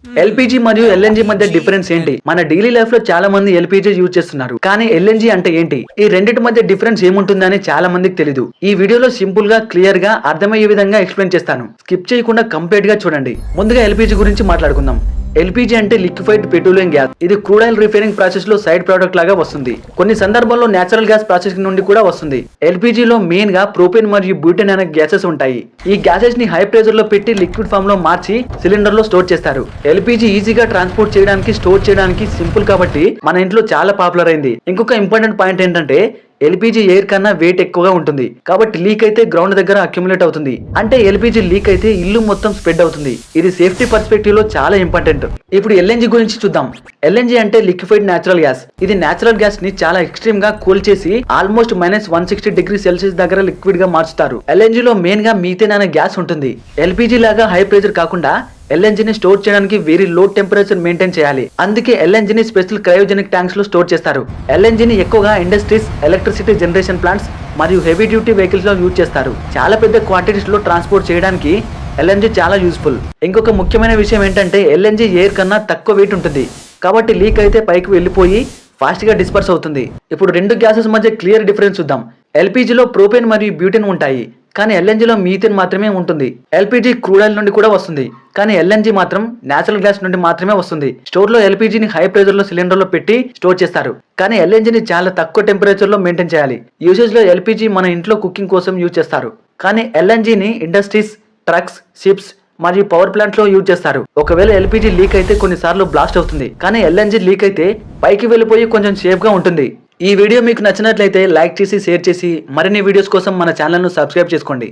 LPG మరియు LNG మధ్య difference ఏంటి? మన డైలీ లైఫ్ లో చాలా మంది ఎల్పిజి యూజ్ చేస్తున్నారు, కానీ ఎల్ఎన్జి అంటే ఏంటి? ఈ రెండింటి మధ్య డిఫరెన్స్ ఏముంటుందని చాలా మందికి తెలియదు. ఈ వీడియోలో సింపుల్ గా క్లియర్ గా అర్థమయ్యే విధంగా ఎక్స్ప్లెయిన్ చేస్తాను. స్కిప్ చేయకుండా కంప్లీట్ గా చూడండి. ముందుగా ఎల్పిజి గురించి మాట్లాడుకుందాం. ఎల్పిజి అంటే లిక్విఫైడ్ పెట్రోలియం గ్యాస్. ఇది క్రూడ్ ఆయిల్ రిఫైనింగ్ ప్రాసెస్ లో సైడ్ ప్రోడక్ట్ లాగా వస్తుంది. కొన్ని సందర్భాల్లో నేచురల్ గ్యాస్ ప్రాసెసింగ్ నుండి కూడా వస్తుంది. ఎల్పిజి లో మెయిన్ గా ప్రొపేన్ మరియు బ్యూటేన్ అనే గ్యాసెస్ ఉంటాయి. ఈ గ్యాసెస్ ని హై ప్రెషర్ లో పెట్టి లిక్విడ్ ఫామ్ లో మార్చి సిలిండర్ లో స్టోర్ చేస్తారు. ఎల్పిజి ఈజీగా ట్రాన్స్పోర్ట్ చేయడానికి, స్టోర్ చేయడానికి సింపుల్ కాబట్టి మన ఇంట్లో చాలా పాపులర్ అయింది. ఇంకొక ఇంపార్టెంట్ పాయింట్ ఏంటంటే ఎల్పిజి ఎయిర్ కన్నా వెయిట్ ఎక్కువగా ఉంటుంది, కాబట్టి లీక్ అయితే గ్రౌండ్ దగ్గర అక్యుములేట్ అవుతుంది. అంటే ఎల్పిజి లీక్ అయితే ఇల్లు మొత్తం స్ప్రెడ్ అవుతుంది. ఇది సేఫ్టీ పర్స్పెక్టివ్ లో చాలా ఇంపార్టెంట్. ఇప్పుడు ఎల్ఎన్జి గురించి చూద్దాం. ఎల్ఎన్జి అంటే లిక్విఫైడ్ నేచురల్ గ్యాస్. ఇది నేచురల్ గ్యాస్ ని చాలా ఎక్స్ట్రీమ్ గా కూల్ చేసి ఆల్మోస్ట్ -160°C దగ్గర లిక్విడ్ గా మార్చుతారు. ఎల్ఎన్జి లో మెయిన్ గా మీథేన్ అనే గ్యాస్ ఉంటుంది. ఎల్పిజి లాగా హై ప్రెషర్ కాకుండా ఎల్ఎన్జిని స్టోర్ చేయడానికి వెరీ లో టెంపరేచర్ మెయింటైన్ చేయాలి. అందుకే ఎల్ఎన్జిని స్పెషల్ క్రయోజెనిక్ ట్యాంక్స్ లో స్టోర్ చేస్తారు. ఎల్ఎన్జిని ఎక్కువగా ఇండస్ట్రీస్, ఎలక్ట్రిసిటీ జనరేషన్ ప్లాంట్స్ మరియు హెవీ డ్యూటీ వెహికల్స్ లో యూజ్ చేస్తారు. చాలా పెద్ద క్వాంటిటీస్ లో ట్రాన్స్పోర్ట్ చేయడానికి ఎల్ఎన్జి చాలా యూస్ఫుల్. ఇంకొక ముఖ్యమైన విషయం ఏంటంటే ఎల్ఎన్జి ఎయిర్ కన్నా తక్కువ వెయిట్ ఉంటుంది, కాబట్టి లీక్ అయితే పైకి వెళ్ళిపోయి ఫాస్ట్ గా డిస్పర్స్ అవుతుంది. ఇప్పుడు రెండు గ్యాసెస్ మధ్య క్లియర్ డిఫరెన్స్ చూద్దాం. ఎల్పిజిలో ప్రోపేన్ మరియు బ్యూటేన్ ఉంటాయి, కానీ ఎల్ఎన్జిలో మీథేన్ మాత్రమే ఉంటుంది. ఎల్పిజి క్రూడ్ ఆయిల్ నుండి కూడా వస్తుంది, కానీ ఎల్ఎన్జి మాత్రం నేచురల్ గ్యాస్ నుండి మాత్రమే వస్తుంది. స్టోర్ లో ఎల్పిజిని హై ప్రెషర్ లో సిలిండర్ లో పెట్టి స్టోర్ చేస్తారు, కానీ ఎల్ఎన్జిని చాలా తక్కువ టెంపరేచర్ లో మెయింటైన్ చేయాలి. యూసేజ్ లో ఎల్పిజి మన ఇంట్లో కుకింగ్ కోసం యూజ్ చేస్తారు, కానీ ఎల్ఎన్జిని ఇండస్ట్రీస్, ట్రక్స్, షిప్స్ మరియు పవర్ ప్లాంట్ లో యూజ్ చేస్తారు. ఒకవేళ ఎల్పిజి లీక్ అయితే కొన్నిసార్లు బ్లాస్ట్ అవుతుంది, కానీ ఎల్ఎన్జి లీక్ అయితే పైకి వెళ్ళిపోయి కొంచెం సేఫ్ గా ఉంటుంది. ఈ వీడియో మీకు నచ్చినట్లయితే లైక్ చేసి, షేర్ చేసి మరిన్ని వీడియోస్ కోసం మన ఛానల్ ను సబ్స్క్రైబ్ చేసుకోండి.